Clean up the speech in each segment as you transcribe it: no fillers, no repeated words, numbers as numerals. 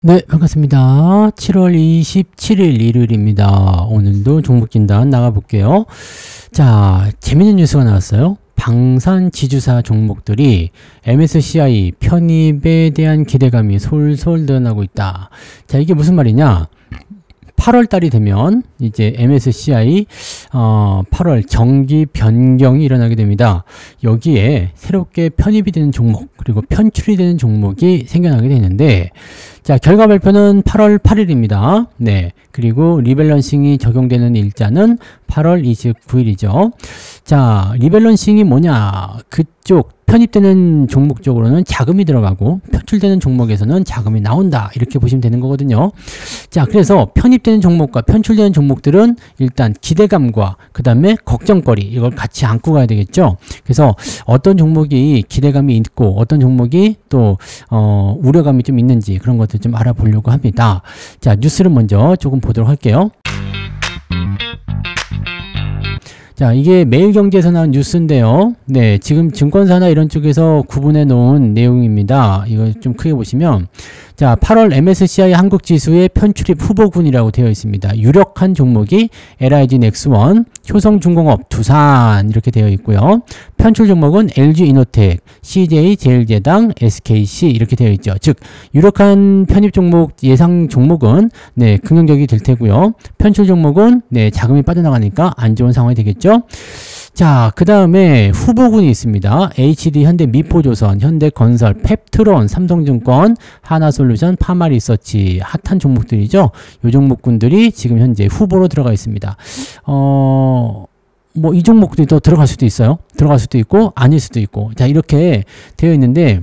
네, 반갑습니다. 7월 27일 일요일입니다. 오늘도 종목 진단 나가볼게요. 자, 재밌는 뉴스가 나왔어요. 방산 지주사 종목들이 MSCI 편입에 대한 기대감이 솔솔 드러나고 있다. 자, 이게 무슨 말이냐? 8월 달이 되면 이제 MSCI 8월 정기 변경이 일어나게 됩니다. 여기에 새롭게 편입이 되는 종목 그리고 편출이 되는 종목이 생겨나게 되는데, 자, 결과 발표는 8월 8일입니다. 네. 그리고 리밸런싱이 적용되는 일자는 8월 29일이죠. 자, 리밸런싱이 뭐냐? 그쪽 편입되는 종목 쪽으로는 자금이 들어가고 편출되는 종목에서는 자금이 나온다, 이렇게 보시면 되는 거거든요. 자, 그래서 편입되는 종목과 편출되는 종목들은 일단 기대감과 그 다음에 걱정거리, 이걸 같이 안고 가야 되겠죠. 그래서 어떤 종목이 기대감이 있고 어떤 종목이 또 우려감이 좀 있는지 그런 것들 좀 알아보려고 합니다. 자, 뉴스를 먼저 조금 보도록 할게요. 자, 이게 매일경제에서 나온 뉴스인데요. 네, 지금 증권사나 이런 쪽에서 구분해 놓은 내용입니다. 이거 좀 크게 보시면, 자, 8월 MSCI 한국지수의 편출입 후보군이라고 되어 있습니다. 유력한 종목이 LIG 넥스원, 효성중공업, 두산 이렇게 되어 있고요. 편출 종목은 LG이노텍, CJ제일제당, SKC 이렇게 되어 있죠. 즉, 유력한 편입 종목, 예상 종목은 네, 긍정적이 될 테고요. 편출 종목은 네, 자금이 빠져나가니까 안 좋은 상황이 되겠죠. 자, 그 다음에 후보군이 있습니다. HD, 현대, 미포조선, 현대건설, 펩트론, 삼성증권, 하나솔루션, 파마리서치, 핫한 종목들이죠. 이 종목군들이 지금 현재 후보로 들어가 있습니다. 뭐 이 종목들이 더 들어갈 수도 있어요. 들어갈 수도 있고 아닐 수도 있고, 자, 이렇게 되어 있는데,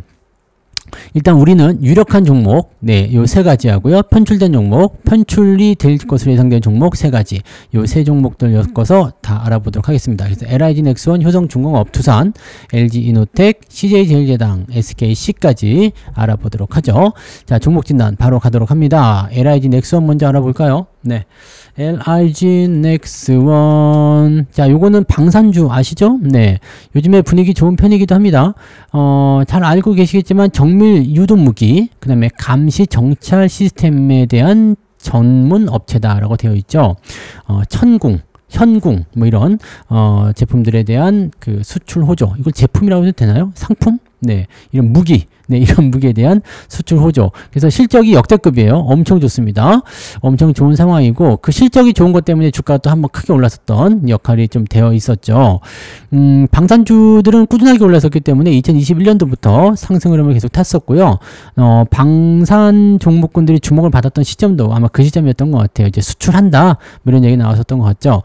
일단 우리는 유력한 종목, 네, 요 세 가지 하고요. 편출된 종목, 편출이 될 것으로 예상되는 종목 세 가지, 요 세 종목들 엮어서 다 알아보도록 하겠습니다. 그래서 LIG 넥스원, 효성중공업, 두산, LG이노텍, CJ제일제당, SKC까지 알아보도록 하죠. 자, 종목 진단 바로 가도록 합니다. LIG 넥스원 먼저 알아볼까요? 네. LIG 넥스원. 자, 요거는 방산주 아시죠? 네. 요즘에 분위기 좋은 편이기도 합니다. 잘 알고 계시겠지만 정밀 유도무기, 그 다음에 감시 정찰 시스템에 대한 전문 업체다라고 되어 있죠. 천궁, 현궁, 뭐 이런, 제품들에 대한 그 수출 호조. 이걸 제품이라고 해도 되나요? 상품? 네. 이런 무기. 네, 이런 무기에 대한 수출 호조. 그래서 실적이 역대급이에요. 엄청 좋습니다. 엄청 좋은 상황이고, 그 실적이 좋은 것 때문에 주가가 또 한번 크게 올랐었던 역할이 좀 되어 있었죠. 방산주들은 꾸준하게 올랐었기 때문에 2021년도부터 상승 흐름을 계속 탔었고요. 방산 종목군들이 주목을 받았던 시점도 아마 그 시점이었던 것 같아요. 이제 수출한다, 뭐 이런 얘기 나왔었던 것 같죠.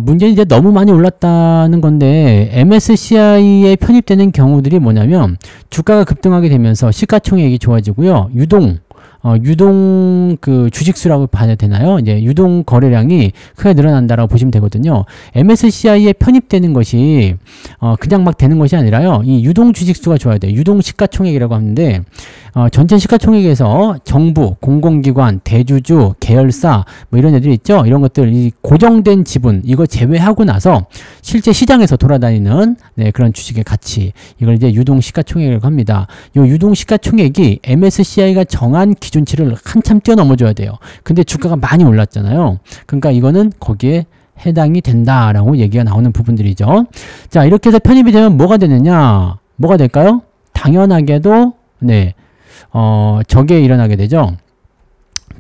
문제는 이제 너무 많이 올랐다는 건데, MSCI에 편입되는 경우들이 뭐냐면, 주가가 급등하게 되면서 시가총액이 좋아지고요. 유동 그 주식수라고 봐야 되나요? 이제 유동 거래량이 크게 늘어난다라고 보시면 되거든요. MSCI에 편입되는 것이 그냥 막 되는 것이 아니라요. 이 유동 주식수가 좋아야 돼요. 유동 시가총액이라고 하는데, 전체 시가총액에서 정부, 공공기관, 대주주, 계열사 뭐 이런 애들 있죠. 이런 것들, 이 고정된 지분 이거 제외하고 나서 실제 시장에서 돌아다니는 네, 그런 주식의 가치, 이걸 이제 유동 시가총액이라고 합니다. 이 유동 시가총액이 MSCI가 정한 기준치를 한참 뛰어넘어줘야 돼요. 근데 주가가 많이 올랐잖아요. 그러니까 이거는 거기에 해당이 된다라고 얘기가 나오는 부분들이죠. 자, 이렇게 해서 편입이 되면 뭐가 되느냐? 뭐가 될까요? 당연하게도 네, 저게 일어나게 되죠.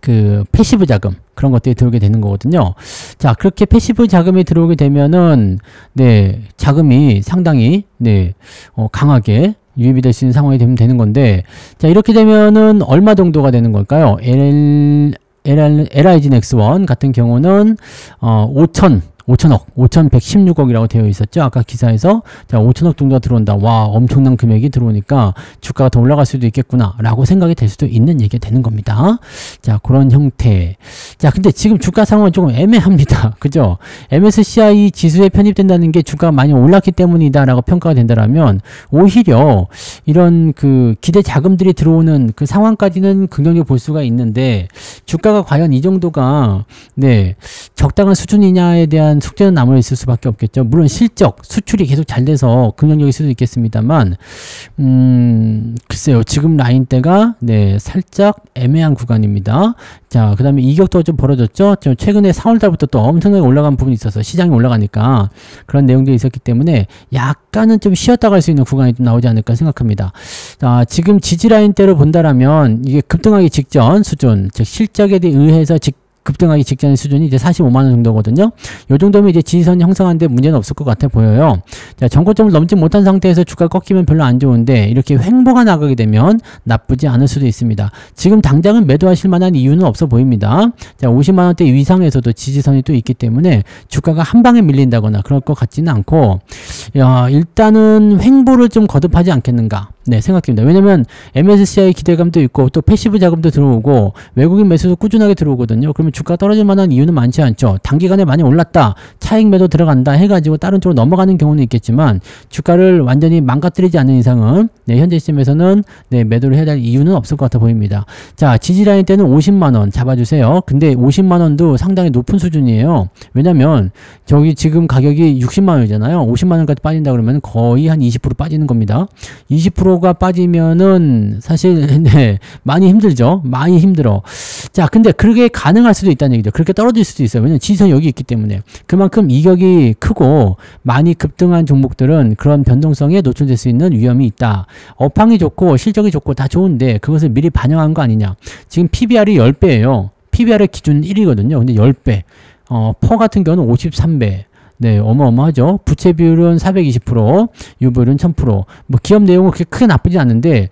그 패시브 자금, 그런 것들이 들어오게 되는 거거든요. 자, 그렇게 패시브 자금이 들어오게 되면은 네, 자금이 상당히 네, 강하게 유입이 될 수 있는 상황이 되면 되는 건데, 자, 이렇게 되면은 얼마 정도가 되는 걸까요? LIG 넥스원 같은 경우는 5,116억이라고 되어 있었죠. 아까 기사에서. 자, 5천억 정도가 들어온다. 와, 엄청난 금액이 들어오니까 주가가 더 올라갈 수도 있겠구나 라고 생각이 될 수도 있는 얘기가 되는 겁니다. 자, 그런 형태. 자, 근데 지금 주가 상황은 조금 애매합니다. 그죠? MSCI 지수에 편입된다는 게 주가가 많이 올랐기 때문이다 라고 평가가 된다면, 오히려 이런 그 기대 자금들이 들어오는 그 상황까지는 긍정적으로 볼 수가 있는데, 주가가 과연 이 정도가 네, 적당한 수준이냐에 대한 일단 숙제는 남아 있을 수밖에 없겠죠. 물론 실적, 수출이 계속 잘 돼서 긍정적일 수도 있겠습니다만, 글쎄요. 지금 라인대가, 네, 살짝 애매한 구간입니다. 자, 그 다음에 이격도 좀 벌어졌죠? 최근에 4월달부터 또 엄청나게 올라간 부분이 있어서 시장이 올라가니까 그런 내용들이 있었기 때문에 약간은 좀 쉬었다 갈 수 있는 구간이 좀 나오지 않을까 생각합니다. 자, 지금 지지라인대로 본다라면 이게 급등하기 직전 수준, 즉 실적에 의해서 급등하기 직전의 수준이 이제 45만원 정도거든요. 요 정도면 이제 지지선 형성하는데 문제는 없을 것 같아 보여요. 자, 전고점을 넘지 못한 상태에서 주가가 꺾이면 별로 안 좋은데 이렇게 횡보가 나가게 되면 나쁘지 않을 수도 있습니다. 지금 당장은 매도하실 만한 이유는 없어 보입니다. 자, 50만원대 위상에서도 지지선이 또 있기 때문에 주가가 한 방에 밀린다거나 그럴 것 같지는 않고, 일단은 횡보를 좀 거듭하지 않겠는가. 네, 생각됩니다. 왜냐면 MSCI 기대감도 있고 또 패시브 자금도 들어오고 외국인 매수도 꾸준하게 들어오거든요. 그러면 주가 떨어질 만한 이유는 많지 않죠. 단기간에 많이 올랐다, 차익 매도 들어간다 해가지고 다른 쪽으로 넘어가는 경우는 있겠지만 주가를 완전히 망가뜨리지 않는 이상은, 네, 현재 시점에서는, 네, 매도를 해야 될 이유는 없을 것 같아 보입니다. 자, 지지라인 때는 50만원 잡아주세요. 근데 50만원도 상당히 높은 수준이에요. 왜냐면 저기 지금 가격이 60만원이잖아요. 50만원까지 빠진다 그러면 거의 한 20% 빠지는 겁니다. 20%가 빠지면은 사실, 네, 많이 힘들죠. 많이 힘들어. 자, 근데 그게 가능할 수도 있다는 얘기죠. 그렇게 떨어질 수도 있어요. 왜냐면 지지선이 여기 있기 때문에. 그만큼 이격이 크고 많이 급등한 종목들은 그런 변동성에 노출될 수 있는 위험이 있다. 업황이 좋고 실적이 좋고 다 좋은데 그것을 미리 반영한 거 아니냐. 지금 PBR이 10배예요. PBR의 기준 1이거든요. 근데 10배. 퍼 같은 경우는 53배. 네, 어마어마하죠. 부채 비율은 420%, 유보율은 1000%. 뭐 기업 내용은 그렇게 크게 나쁘지 않은데,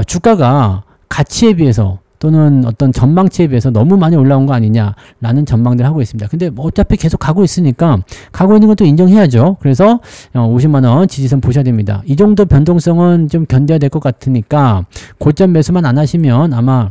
주가가 가치에 비해서 또는 어떤 전망치에 비해서 너무 많이 올라온 거 아니냐라는 전망들을 하고 있습니다. 근데 뭐 어차피 계속 가고 있으니까 가고 있는 건 또 인정해야죠. 그래서 50만원 지지선 보셔야 됩니다. 이 정도 변동성은 좀 견뎌야 될 것 같으니까 고점 매수만 안 하시면 아마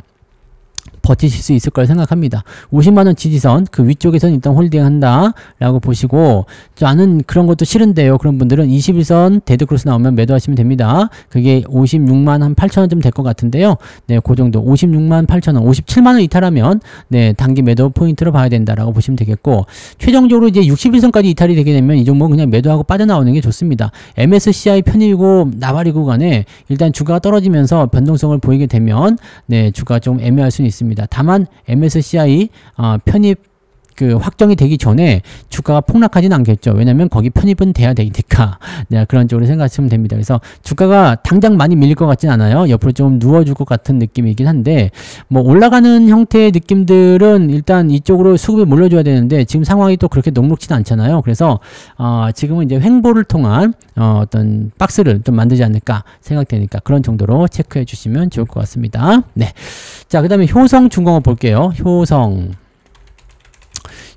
버티실 수 있을 거라 생각합니다. 50만원 지지선 그 위쪽에서는 일단 홀딩한다 라고 보시고, 저는 그런 것도 싫은데요. 그런 분들은 21선 데드크로스 나오면 매도하시면 됩니다. 그게 56만 한 8천원쯤 될 것 같은데요. 네, 그 정도 56만 8천원, 57만원 이탈하면, 네, 단기 매도 포인트로 봐야 된다라고 보시면 되겠고, 최종적으로 이제 61선까지 이탈이 되게 되면 이 종목은 그냥 매도하고 빠져나오는 게 좋습니다. MSCI 편입이고 나발이고 간에 일단 주가가 떨어지면서 변동성을 보이게 되면, 네, 주가가 좀 애매할 수는 있습니다. 다만 MSCI 편입 확정이 되기 전에 주가가 폭락하지는 않겠죠. 왜냐면 거기 편입은 돼야 되니까. 네, 그런 쪽으로 생각하시면 됩니다. 그래서 주가가 당장 많이 밀릴 것 같진 않아요. 옆으로 좀 누워줄 것 같은 느낌이긴 한데, 뭐 올라가는 형태의 느낌들은 일단 이쪽으로 수급이 몰려줘야 되는데 지금 상황이 또 그렇게 녹록지는 않잖아요. 그래서 지금은 이제 횡보를 통한 어떤 박스를 좀 만들지 않을까 생각되니까 그런 정도로 체크해 주시면 좋을 것 같습니다. 네, 자, 그 다음에 효성중공업 볼게요.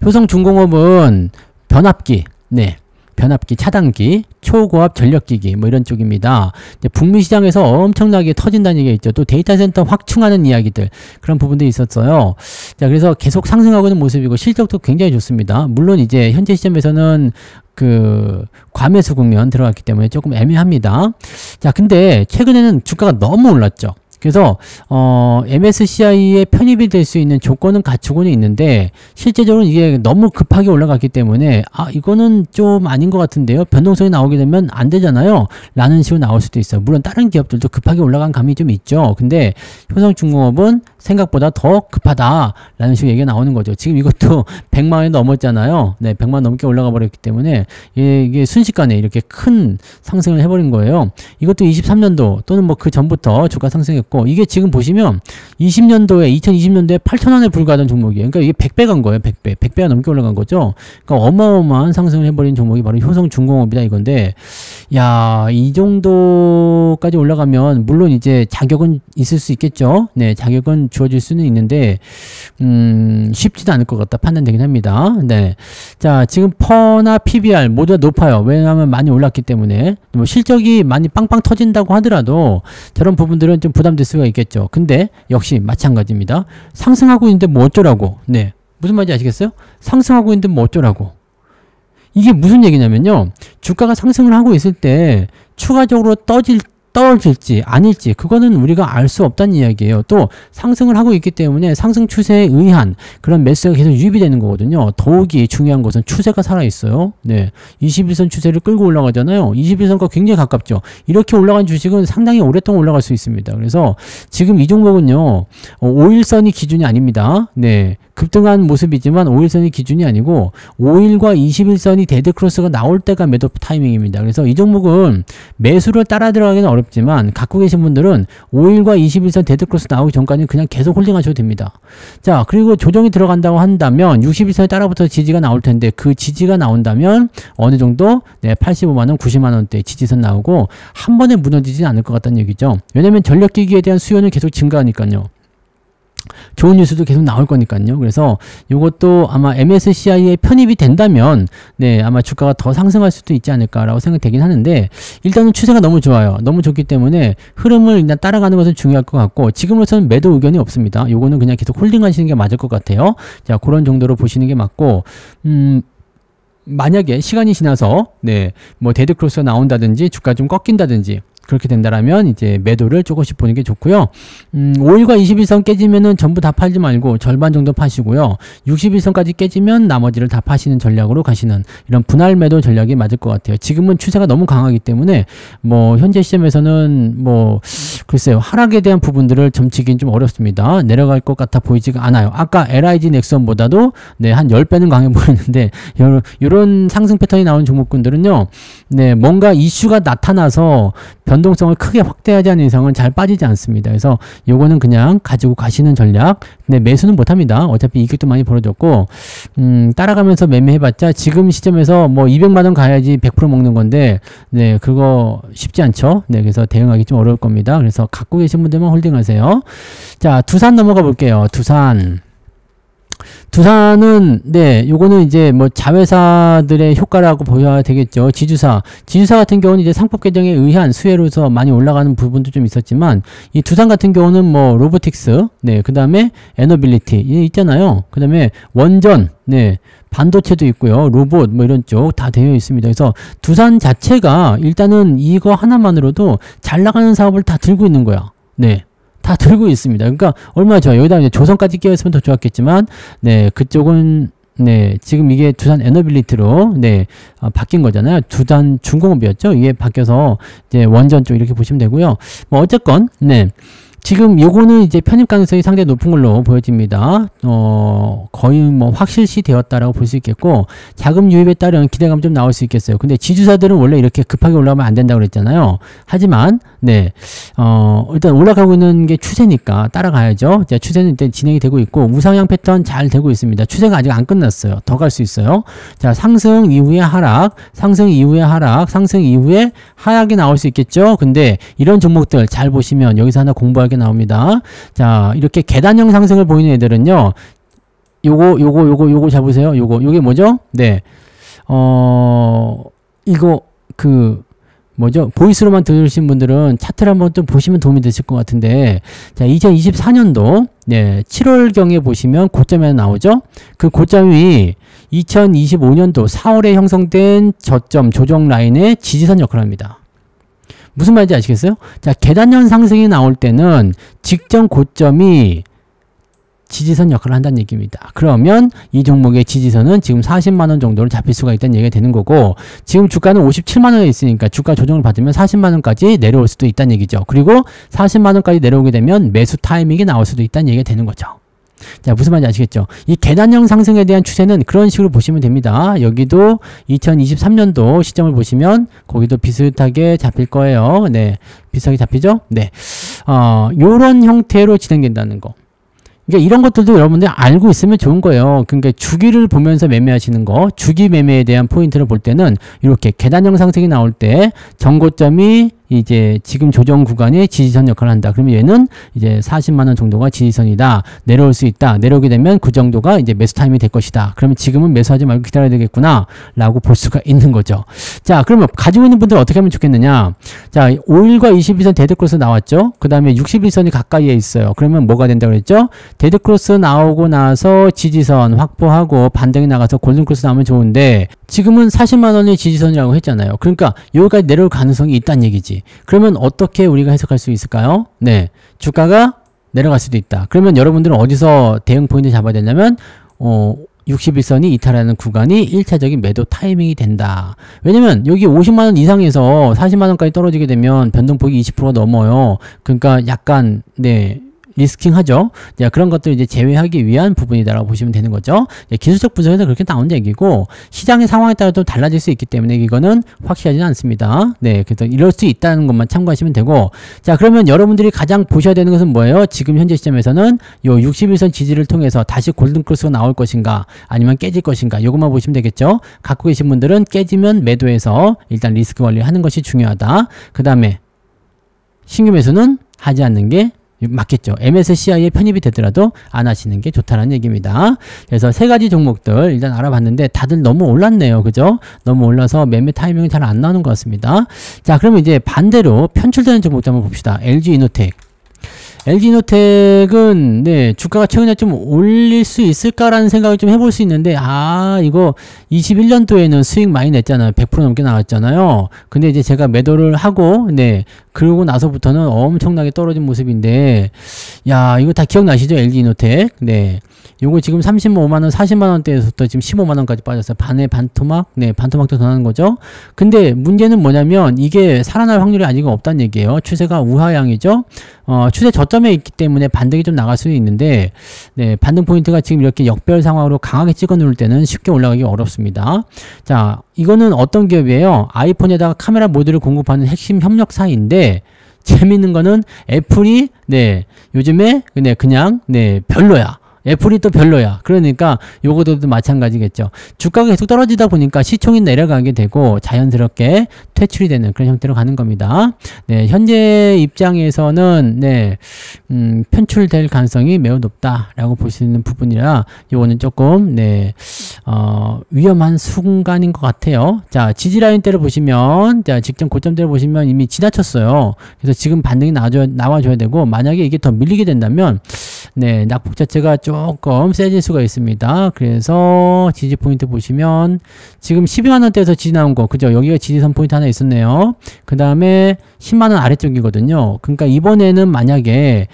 효성중공업은 변압기, 네, 변압기, 차단기, 초고압 전력기기 뭐 이런 쪽입니다. 북미 시장에서 엄청나게 터진다는 얘기가 있죠. 또 데이터 센터 확충하는 이야기들, 그런 부분들이 있었어요. 자, 그래서 계속 상승하고 있는 모습이고 실적도 굉장히 좋습니다. 물론 이제 현재 시점에서는 과매수 국면 들어갔기 때문에 조금 애매합니다. 자, 근데 최근에는 주가가 너무 올랐죠. 그래서 MSCI에 편입이 될 수 있는 조건은 갖추고는 있는데 실제적으로 이게 너무 급하게 올라갔기 때문에 이거는 좀 아닌 것 같은데요. 변동성이 나오게 되면 안 되잖아요. 라는 식으로 나올 수도 있어요. 물론 다른 기업들도 급하게 올라간 감이 좀 있죠. 근데 효성중공업은 생각보다 더 급하다라는 식으로 얘기가 나오는 거죠. 지금 이것도 100만원이 넘었잖아요. 네, 100만원 넘게 올라가 버렸기 때문에 이게 순식간에 이렇게 큰 상승을 해버린 거예요. 이것도 23년도 또는 뭐 그 전부터 주가 상승했고, 이게 지금 보시면 2020년도에 8,000원에 불과하던 종목이에요. 그러니까 이게 100배 간 거예요. 100배. 100배가 넘게 올라간 거죠. 그러니까 어마어마한 상승을 해버린 종목이 바로 효성중공업이다 이건데, 야, 이 정도까지 올라가면 물론 이제 자격은 있을 수 있겠죠. 네, 자격은 주어질 수는 있는데 쉽지도 않을 것 같다 판단되긴 합니다. 네, 자, 지금 퍼나 PBR 모두 다 높아요. 왜냐하면 많이 올랐기 때문에. 뭐 실적이 많이 빵빵 터진다고 하더라도 저런 부분들은 좀 부담될 수가 있겠죠. 근데 역시 마찬가지입니다. 상승하고 있는데 뭐 어쩌라고. 네, 무슨 말인지 아시겠어요? 상승하고 있는데 뭐 어쩌라고. 이게 무슨 얘기냐면요, 주가가 상승을 하고 있을 때 추가적으로 떨어질지 아닐지 그거는 우리가 알 수 없다는 이야기예요. 또 상승을 하고 있기 때문에 상승 추세에 의한 그런 매수가 계속 유입이 되는 거거든요. 더욱이 중요한 것은 추세가 살아있어요. 네, 21선 추세를 끌고 올라가잖아요. 21선과 굉장히 가깝죠. 이렇게 올라간 주식은 상당히 오랫동안 올라갈 수 있습니다. 그래서 지금 이 종목은요 5일선이 기준이 아닙니다. 네, 급등한 모습이지만 5일선이 기준이 아니고 5일과 21선이 데드크로스가 나올 때가 매도 타이밍입니다. 그래서 이 종목은 매수를 따라 들어가기는 어렵지만 갖고 계신 분들은 5일과 21선 데드크로스 나오기 전까지는 그냥 계속 홀딩 하셔도 됩니다. 자, 그리고 조정이 들어간다고 한다면 61선에 따라붙어서 지지가 나올 텐데 그 지지가 나온다면 어느 정도 85만원 90만원대 지지선 나오고 한 번에 무너지진 않을 것 같다는 얘기죠. 왜냐면 전력기기에 대한 수요는 계속 증가하니까요. 좋은 뉴스도 계속 나올 거니까요. 그래서 이것도 아마 MSCI에 편입이 된다면 네, 아마 주가가 더 상승할 수도 있지 않을까라고 생각되긴 하는데 일단은 추세가 너무 좋아요. 너무 좋기 때문에 흐름을 일단 따라가는 것은 중요할 것 같고 지금으로서는 매도 의견이 없습니다. 요거는 그냥 계속 홀딩 하시는 게 맞을 것 같아요. 자, 그런 정도로 보시는 게 맞고 만약에 시간이 지나서 네, 뭐 데드크로스가 나온다든지 주가 좀 꺾인다든지 그렇게 된다라면 이제 매도를 조금씩 보는 게 좋고요. 5일과 21선 깨지면은 전부 다 팔지 말고 절반 정도 파시고요. 61선까지 깨지면 나머지를 다 파시는 전략으로 가시는 이런 분할 매도 전략이 맞을 것 같아요. 지금은 추세가 너무 강하기 때문에 뭐 현재 시점에서는 뭐 글쎄요, 하락에 대한 부분들을 점치긴 좀 어렵습니다. 내려갈 것 같아 보이지가 않아요. 아까 LIG 넥슨보다도 네, 한 10배는 강해 보이는데 이런 상승 패턴이 나오는 종목군들은요. 네, 뭔가 이슈가 나타나서 변동성을 크게 확대하지 않는 이상은 잘 빠지지 않습니다. 그래서 요거는 그냥 가지고 가시는 전략. 근데 매수는 못합니다. 어차피 이익도 많이 벌어졌고 따라가면서 매매해봤자 지금 시점에서 뭐 200만원 가야지 100% 먹는 건데 네, 그거 쉽지 않죠. 네, 그래서 대응하기 좀 어려울 겁니다. 그래서 갖고 계신 분들만 홀딩하세요. 자, 두산 넘어가 볼게요. 두산은 네, 요거는 이제 뭐 자회사들의 효과라고 보셔야 되겠죠. 지주사 같은 경우는 이제 상법 개정에 의한 수혜로서 많이 올라가는 부분도 좀 있었지만 이 두산 같은 경우는 뭐 로보틱스, 네, 그다음에 에너빌리티 있잖아요. 그다음에 원전, 네, 반도체도 있고요. 로봇 뭐 이런 쪽 다 되어 있습니다. 그래서 두산 자체가 일단은 이거 하나만으로도 잘 나가는 사업을 다 들고 있는 거야. 네. 다 들고 있습니다. 그러니까 얼마나 좋아요. 여기다 이제 조선까지 끼어있으면 더 좋았겠지만, 네, 그쪽은, 네, 지금 이게 두산 에너빌리티로, 네, 바뀐 거잖아요. 두산 중공업이었죠. 이게 바뀌어서 이제 원전 쪽 이렇게 보시면 되고요. 뭐, 어쨌건, 네. 지금 요거는 이제 편입 가능성이 상당히 높은 걸로 보여집니다. 거의 뭐 확실시 되었다라고 볼 수 있겠고, 자금 유입에 따른 기대감 좀 나올 수 있겠어요. 근데 지주사들은 원래 이렇게 급하게 올라가면 안 된다고 그랬잖아요. 하지만, 네, 일단 올라가고 있는 게 추세니까 따라가야죠. 자, 추세는 일단 진행이 되고 있고, 우상향 패턴 잘 되고 있습니다. 추세가 아직 안 끝났어요. 더 갈 수 있어요. 자, 상승 이후에 하락, 상승 이후에 하락, 상승 이후에 하락이 나올 수 있겠죠. 근데 이런 종목들 잘 보시면 여기서 하나 공부할 게 나옵니다. 자, 이렇게 계단형 상승을 보이는 애들은요. 요거 잘 보세요. 요게 뭐죠? 네. 이거 뭐죠? 보이스로만 들으신 분들은 차트를 한번 좀 보시면 도움이 되실 것 같은데, 자, 2024년도, 네, 7월경에 보시면 고점이 하나 나오죠? 그 고점이 2025년도 4월에 형성된 저점 조정 라인의 지지선 역할을 합니다. 무슨 말인지 아시겠어요? 자, 계단형 상승이 나올 때는 직전 고점이 지지선 역할을 한다는 얘기입니다. 그러면 이 종목의 지지선은 지금 40만원 정도로 잡힐 수가 있다는 얘기가 되는 거고, 지금 주가는 57만원에 있으니까 주가 조정을 받으면 40만원까지 내려올 수도 있다는 얘기죠. 그리고 40만원까지 내려오게 되면 매수 타이밍이 나올 수도 있다는 얘기가 되는 거죠. 자, 무슨 말인지 아시겠죠? 이 계단형 상승에 대한 추세는 그런 식으로 보시면 됩니다. 여기도 2023년도 시점을 보시면 거기도 비슷하게 잡힐 거예요. 네, 비슷하게 잡히죠? 네, 요런 형태로 진행된다는 거. 그러니까 이런 것들도 여러분들이 알고 있으면 좋은 거예요. 그러니까 주기를 보면서 매매하시는 거, 주기 매매에 대한 포인트를 볼 때는 이렇게 계단형 상승이 나올 때 정고점이 이제 지금 조정 구간에 지지선 역할을 한다. 그러면 얘는 이제 40만원 정도가 지지선이다. 내려올 수 있다. 내려오게 되면 그 정도가 이제 매수 타임이 될 것이다. 그러면 지금은 매수하지 말고 기다려야 되겠구나 라고 볼 수가 있는 거죠. 자, 그러면 가지고 있는 분들 어떻게 하면 좋겠느냐. 자, 5일과 21선 데드크로스 나왔죠. 그 다음에 61선이 가까이에 있어요. 그러면 뭐가 된다고 그랬죠? 데드크로스 나오고 나서 지지선 확보하고 반등이 나가서 골든크로스 나오면 좋은데 지금은 40만원의 지지선이라고 했잖아요. 그러니까 여기까지 내려올 가능성이 있다는 얘기지. 그러면 어떻게 우리가 해석할 수 있을까요? 네, 주가가 내려갈 수도 있다. 그러면 여러분들은 어디서 대응 포인트 잡아야 되냐면 61선이 이탈하는 구간이 1차적인 매도 타이밍이 된다. 왜냐면 여기 50만원 이상에서 40만원까지 떨어지게 되면 변동폭이 20%가 넘어요. 그러니까 약간 네, 리스킹하죠. 자, 그런 것들 이제 제외하기 위한 부분이다라고 보시면 되는 거죠. 기술적 분석에서 그렇게 나온 얘기고 시장의 상황에 따라 또 달라질 수 있기 때문에 이거는 확실하지는 않습니다. 네, 그래서 이럴 수 있다는 것만 참고하시면 되고, 자, 그러면 여러분들이 가장 보셔야 되는 것은 뭐예요? 지금 현재 시점에서는 요 61선 지지를 통해서 다시 골든크로스가 나올 것인가 아니면 깨질 것인가, 요것만 보시면 되겠죠. 갖고 계신 분들은 깨지면 매도해서 일단 리스크 관리하는 것이 중요하다. 그 다음에 신규 매수는 하지 않는 게 맞겠죠. MSCI에 편입이 되더라도 안 하시는 게 좋다는 얘기입니다. 그래서 세 가지 종목들 일단 알아봤는데 다들 너무 올랐네요. 그죠? 너무 올라서 매매 타이밍이 잘 안 나오는 것 같습니다. 자, 그러면 이제 반대로 편출되는 종목도 한번 봅시다. LG이노텍. LG이노텍은 네, 주가가 최근에 좀 올릴 수 있을까라는 생각을 좀 해볼 수 있는데, 이거 21년도에는 수익 많이 냈잖아요. 100% 넘게 나왔잖아요. 근데 이제 제가 매도를 하고 네, 그러고 나서부터는 엄청나게 떨어진 모습인데, 야, 이거 다 기억나시죠? LG이노텍. 네. 요거 지금 35만원, 40만원대에서부터 지금 15만원까지 빠졌어요. 반에 반토막? 네, 반토막도 더 나는 거죠. 근데 문제는 뭐냐면 이게 살아날 확률이 아직은 없다는 얘기예요. 추세가 우하향이죠. 추세 저점에 있기 때문에 반등이 좀 나갈 수도 있는데, 네, 반등 포인트가 지금 이렇게 역별 상황으로 강하게 찍어 누를 때는 쉽게 올라가기 어렵습니다. 자, 이거는 어떤 기업이에요? 아이폰에다가 카메라 모듈을 공급하는 핵심 협력사인데, 재밌는 거는 애플이 네, 요즘에 그냥 별로야. 애플이 또 별로야. 그러니까 요거도 마찬가지겠죠. 주가가 계속 떨어지다 보니까 시총이 내려가게 되고 자연스럽게 퇴출이 되는 그런 형태로 가는 겁니다. 네, 현재 입장에서는 네, 편출될 가능성이 매우 높다라고 볼 수 있는 부분이라 요거는 조금 네, 위험한 순간인 것 같아요. 자, 지지라인대를 보시면, 자, 직전 고점대를 보시면 이미 지나쳤어요. 그래서 지금 반등이 나와줘야 되고, 만약에 이게 더 밀리게 된다면 네, 낙폭 자체가 조금 세질 수가 있습니다. 그래서 지지 포인트 보시면 지금 12만원대에서 지지 나온 거, 그죠? 여기가 지지선 포인트 하나 있었네요. 그 다음에 10만원 아래쪽이거든요. 그러니까 이번에는 만약에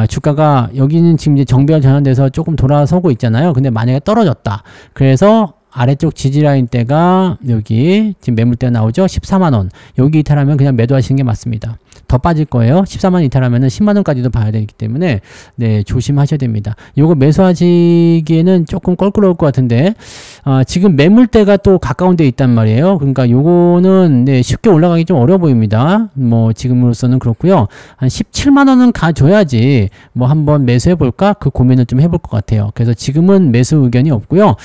주가가 여기는 지금 이제 정배열 전환돼서 조금 돌아서고 있잖아요. 근데 만약에 떨어졌다. 그래서 아래쪽 지지라인대가 여기 지금 매물대가 나오죠. 14만원. 여기 이탈하면 그냥 매도하시는 게 맞습니다. 더 빠질 거예요. 14만원 이탈하면은 10만원까지도 봐야 되기 때문에 네, 조심하셔야 됩니다. 요거 매수하시기에는 조금 껄끄러울 것 같은데 지금 매물대가 또 가까운 데 있단 말이에요. 그러니까 요거는 네, 쉽게 올라가기 좀 어려워 보입니다. 뭐 지금으로서는 그렇고요. 한 17만원은 가줘야지 뭐 한번 매수해 볼까? 그 고민을 좀 해볼 것 같아요. 그래서 지금은 매수 의견이 없고요.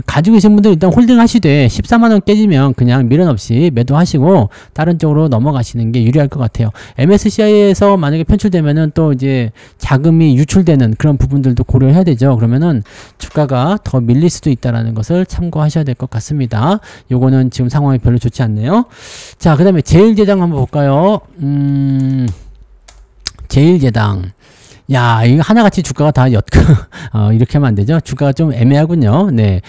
가지고 계신 분들 일단 홀딩 하시되 14만원 깨지면 그냥 미련 없이 매도하시고 다른 쪽으로 넘어가시는 게 유리할 것 같아요. MSCI에서 만약에 편출되면은 또 이제 자금이 유출되는 그런 부분들도 고려해야 되죠. 그러면은 주가가 더 밀릴 수도 있다라는 것을 참고하셔야 될 것 같습니다. 요거는 지금 상황이 별로 좋지 않네요. 자, 그 다음에 제일제당 한번 볼까요? 제일제당. 야, 이거 하나같이 주가가 다 이렇게 하면 안 되죠. 주가가 좀 애매하군요. 네.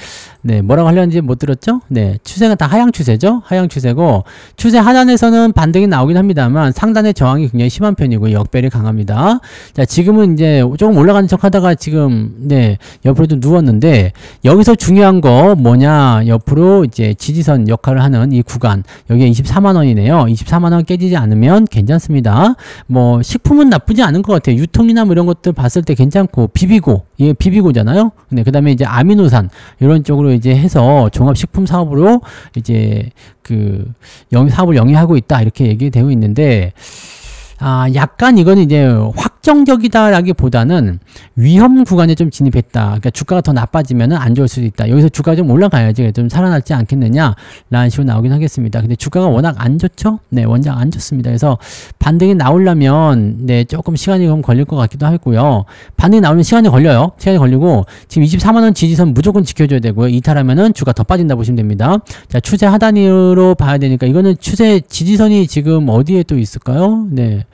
네, 뭐라고 하려는지 못 들었죠? 네, 추세가 다 하향 추세죠? 하향 추세고, 추세 하단에서는 반등이 나오긴 합니다만, 상단의 저항이 굉장히 심한 편이고, 역별이 강합니다. 자, 지금은 이제 조금 올라가는 척 하다가 지금, 네, 옆으로 좀 누웠는데, 여기서 중요한 거 뭐냐, 옆으로 이제 지지선 역할을 하는 이 구간, 여기가 24만원이네요. 24만원 깨지지 않으면 괜찮습니다. 뭐, 식품은 나쁘지 않은 것 같아요. 유통이나 뭐 이런 것들 봤을 때 괜찮고, 비비고, 이게 비비고잖아요? 네, 그 다음에 이제 아미노산, 이런 쪽으로 이제 해서 종합식품 사업으로 이제 그 사업을 영위하고 있다 이렇게 얘기되고 있는데 약간 이거는 이제 확정적이다라기보다는 위험 구간에 좀 진입했다. 그러니까 주가가 더 나빠지면은 안 좋을 수도 있다. 여기서 주가가 좀 올라가야지 좀 살아날지 않겠느냐라는 식으로 나오긴 하겠습니다. 근데 주가가 워낙 안 좋죠? 네, 원장 안 좋습니다. 그래서 반등이 나오려면 네, 조금 시간이 좀 걸릴 것 같기도 하고요. 반등이 나오면 시간이 걸려요. 시간이 걸리고 지금 24만원 지지선 무조건 지켜줘야 되고요. 이탈하면은 주가 더 빠진다 보시면 됩니다. 자, 추세 하단으로 봐야 되니까 이거는 추세 지지선이 지금 어디에 또 있을까요? 네.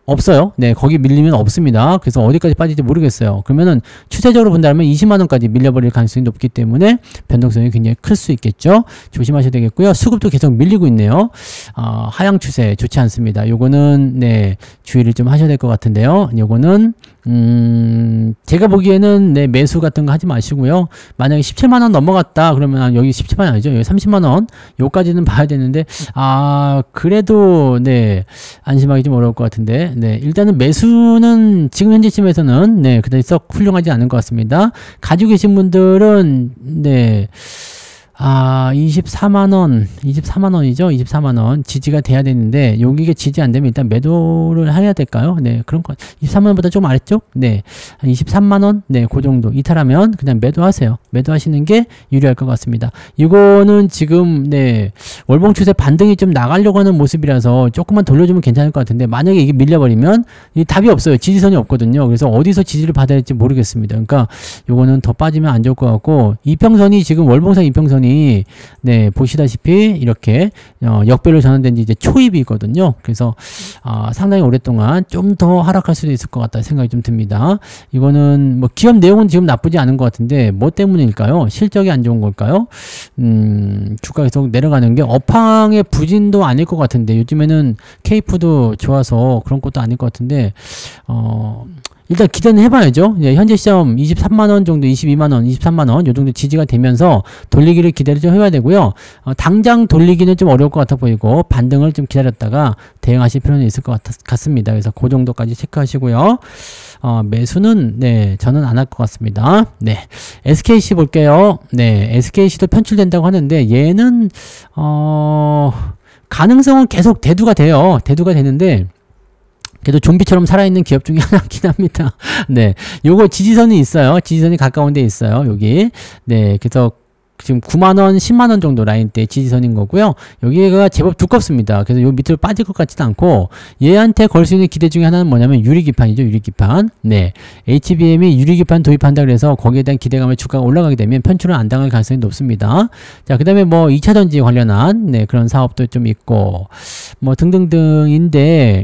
없어요. 네, 거기 밀리면 없습니다. 그래서 어디까지 빠질지 모르겠어요. 그러면은 추세적으로 본다면 20만 원까지 밀려버릴 가능성이 높기 때문에 변동성이 굉장히 클 수 있겠죠. 조심하셔야 되겠고요. 수급도 계속 밀리고 있네요. 하향 추세 좋지 않습니다. 요거는 네, 주의를 좀 하셔야 될 것 같은데요. 요거는 제가 보기에는 네, 매수 같은 거 하지 마시고요. 만약에 17만 원 넘어갔다 그러면 여기 17만 원 아니죠. 여기 30만 원 요까지는 봐야 되는데 그래도 네, 안심하기 좀 어려울 것 같은데 네, 일단은 매수는 지금 현재쯤에서는 네, 그다지 썩 훌륭하지 않은 것 같습니다. 가지고 계신 분들은 네, 24만원, 24만원이죠? 24만원. 지지가 돼야 되는데, 여기가 지지 안 되면 일단 매도를 해야 될까요? 네, 그런 거. 24만원보다 좀 아래쪽? 네. 한 23만원? 네, 그 정도. 이탈하면 그냥 매도하세요. 매도하시는 게 유리할 것 같습니다. 이거는 지금, 네, 월봉 추세 반등이 좀 나가려고 하는 모습이라서 조금만 돌려주면 괜찮을 것 같은데, 만약에 이게 밀려버리면 이 답이 없어요. 지지선이 없거든요. 그래서 어디서 지지를 받아야 할지 모르겠습니다. 그러니까 요거는 더 빠지면 안 좋을 것 같고, 이평선이 지금 월봉상 이평선이 네, 보시다시피 이렇게 역별로 전환된 지 이제 초입이거든요. 그래서 상당히 오랫동안 좀 더 하락할 수도 있을 것 같다 생각이 좀 듭니다. 이거는 뭐 기업 내용은 지금 나쁘지 않은 것 같은데 뭐 때문일까요? 실적이 안 좋은 걸까요? 주가 계속 내려가는 게 업황의 부진도 아닐 것 같은데 요즘에는 K푸드 좋아서 그런 것도 아닐 것 같은데 일단 기대는 해봐야죠. 예, 현재 시점 23만원 정도, 22만원, 23만원 요 정도 지지가 되면서 돌리기를 기대를 좀 해봐야 되고요. 당장 돌리기는 좀 어려울 것 같아 보이고 반등을 좀 기다렸다가 대응하실 필요는 있을 것 같습니다. 그래서 그 정도까지 체크하시고요. 매수는 네, 저는 안 할 것 같습니다. 네, SKC 볼게요. 네, SKC도 편출된다고 하는데 얘는 가능성은 계속 대두가 돼요. 대두가 되는데 그래도 좀비처럼 살아있는 기업 중에 하나긴 합니다. 네. 요거 지지선이 있어요. 지지선이 가까운 데 있어요. 여기. 네. 그래서 지금 9만원, 10만원 정도 라인대 지지선인 거고요. 여기가 제법 두껍습니다. 그래서 요 밑으로 빠질 것 같지도 않고 얘한테 걸 수 있는 기대 중에 하나는 뭐냐면 유리기판이죠. 유리기판. 네. HBM이 유리기판 도입한다 그래서 거기에 대한 기대감을 주가가 올라가게 되면 편출은 안 당할 가능성이 높습니다. 자, 그 다음에 뭐 2차전지 관련한 네, 그런 사업도 좀 있고 뭐 등등등인데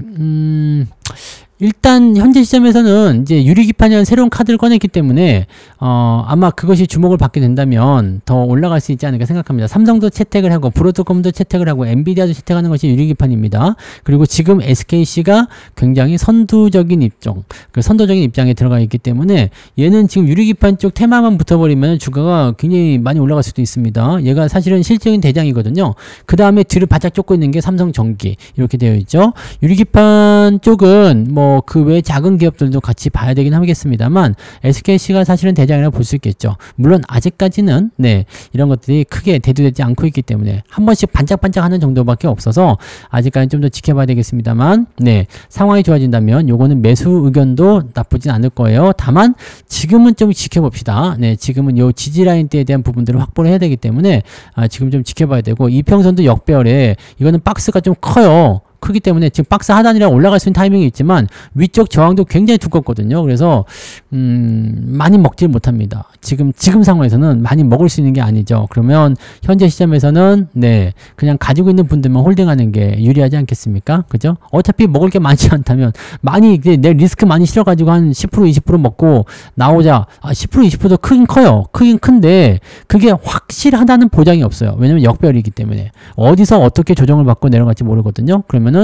일단 현재 시점에서는 이제 유리기판이라는 새로운 카드를 꺼냈기 때문에 아마 그것이 주목을 받게 된다면 더 올라갈 수 있지 않을까 생각합니다. 삼성도 채택을 하고 브로드컴도 채택을 하고 엔비디아도 채택하는 것이 유리기판입니다. 그리고 지금 SKC가 굉장히 선두적인 입장에 들어가 있기 때문에 얘는 지금 유리기판 쪽 테마만 붙어버리면 주가가 굉장히 많이 올라갈 수도 있습니다. 얘가 사실은 실적인 대장이거든요. 그 다음에 뒤를 바짝 쫓고 있는 게 삼성전기 이렇게 되어 있죠. 유리기판 쪽은 뭐 그 외 작은 기업들도 같이 봐야 되긴 하겠습니다만 SKC가 사실은 대장이라고 볼 수 있겠죠. 물론 아직까지는 네, 이런 것들이 크게 대두되지 않고 있기 때문에 한 번씩 반짝반짝하는 정도밖에 없어서 아직까지 좀 더 지켜봐야 되겠습니다만 네, 상황이 좋아진다면 요거는 매수 의견도 나쁘진 않을 거예요. 다만 지금은 좀 지켜봅시다. 네, 지금은 요 지지라인대에 대한 부분들을 확보를 해야 되기 때문에 지금 좀 지켜봐야 되고 이평선도 역배열에 이거는 박스가 좀 커요. 크기 때문에 지금 박스 하단이랑 올라갈 수 있는 타이밍이 있지만 위쪽 저항도 굉장히 두껍거든요. 그래서 많이 먹질 못합니다. 지금 상황에서는 많이 먹을 수 있는 게 아니죠. 그러면 현재 시점에서는 네, 그냥 가지고 있는 분들만 홀딩하는 게 유리하지 않겠습니까? 그죠? 어차피 먹을 게 많지 않다면 많이 내 리스크 많이 실어가지고 한 10% 20% 먹고 나오자 10% 20%도 크긴 커요. 크긴 큰데 그게 확실하다는 보장이 없어요. 왜냐면 역별이기 때문에 어디서 어떻게 조정을 받고 내려갈지 모르거든요. 그러면은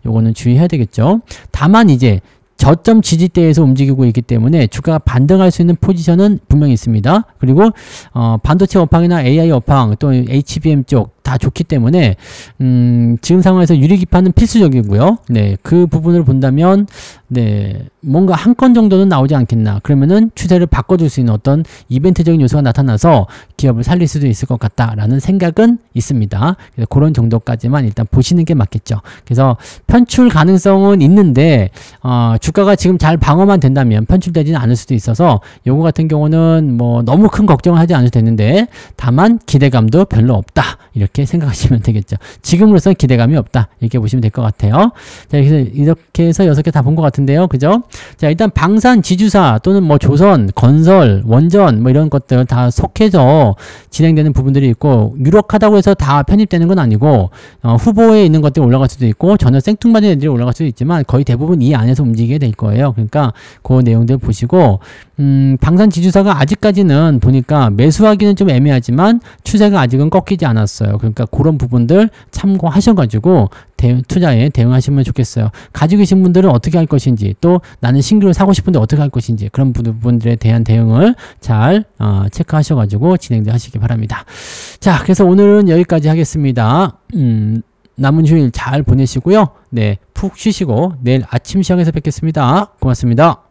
요거는 주의해야 되겠죠. 다만 이제 저점 지지대에서 움직이고 있기 때문에 주가가 반등할 수 있는 포지션은 분명히 있습니다. 그리고 반도체 업황이나 AI 업황 또 HBM 쪽 다 좋기 때문에 지금 상황에서 유리기판은 필수적이고요. 네, 그 부분을 본다면 네, 뭔가 한 건 정도는 나오지 않겠나. 그러면은 추세를 바꿔줄 수 있는 어떤 이벤트적인 요소가 나타나서 기업을 살릴 수도 있을 것 같다라는 생각은 있습니다. 그래서 그런 정도까지만 일단 보시는 게 맞겠죠. 그래서 편출 가능성은 있는데 주가가 지금 잘 방어만 된다면 편출되지는 않을 수도 있어서 요거 같은 경우는 뭐 너무 큰 걱정을 하지 않아도 되는데 다만 기대감도 별로 없다. 이렇게 이렇게 생각하시면 되겠죠. 지금으로서는 기대감이 없다. 이렇게 보시면 될 것 같아요. 자, 그래서 이렇게 해서 6개 다 본 것 같은데요. 그죠? 자, 일단 방산, 지주사 또는 뭐 조선, 건설, 원전 뭐 이런 것들 다 속해서 진행되는 부분들이 있고, 유력하다고 해서 다 편입되는 건 아니고, 후보에 있는 것들이 올라갈 수도 있고, 전혀 생뚱맞은 애들이 올라갈 수도 있지만, 거의 대부분 이 안에서 움직이게 될 거예요. 그러니까 그 내용들 보시고, 방산 지주사가 아직까지는 보니까 매수하기는 좀 애매하지만 추세가 아직은 꺾이지 않았어요. 그러니까 그런 부분들 참고하셔가지고 투자에 대응하시면 좋겠어요. 가지고 계신 분들은 어떻게 할 것인지, 또 나는 신규로 사고 싶은데 어떻게 할 것인지, 그런 부분들에 대한 대응을 잘 체크하셔가지고 진행들 하시기 바랍니다. 자, 그래서 오늘은 여기까지 하겠습니다. 남은 휴일 잘 보내시고요. 네, 푹 쉬시고 내일 아침 시장에서 뵙겠습니다. 고맙습니다.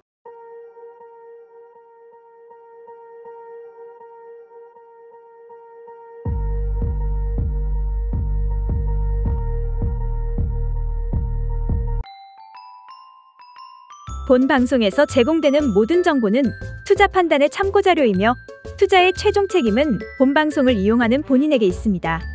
본 방송에서 제공되는 모든 정보는 투자 판단의 참고 자료이며 투자의 최종 책임은 본 방송을 이용하는 본인에게 있습니다.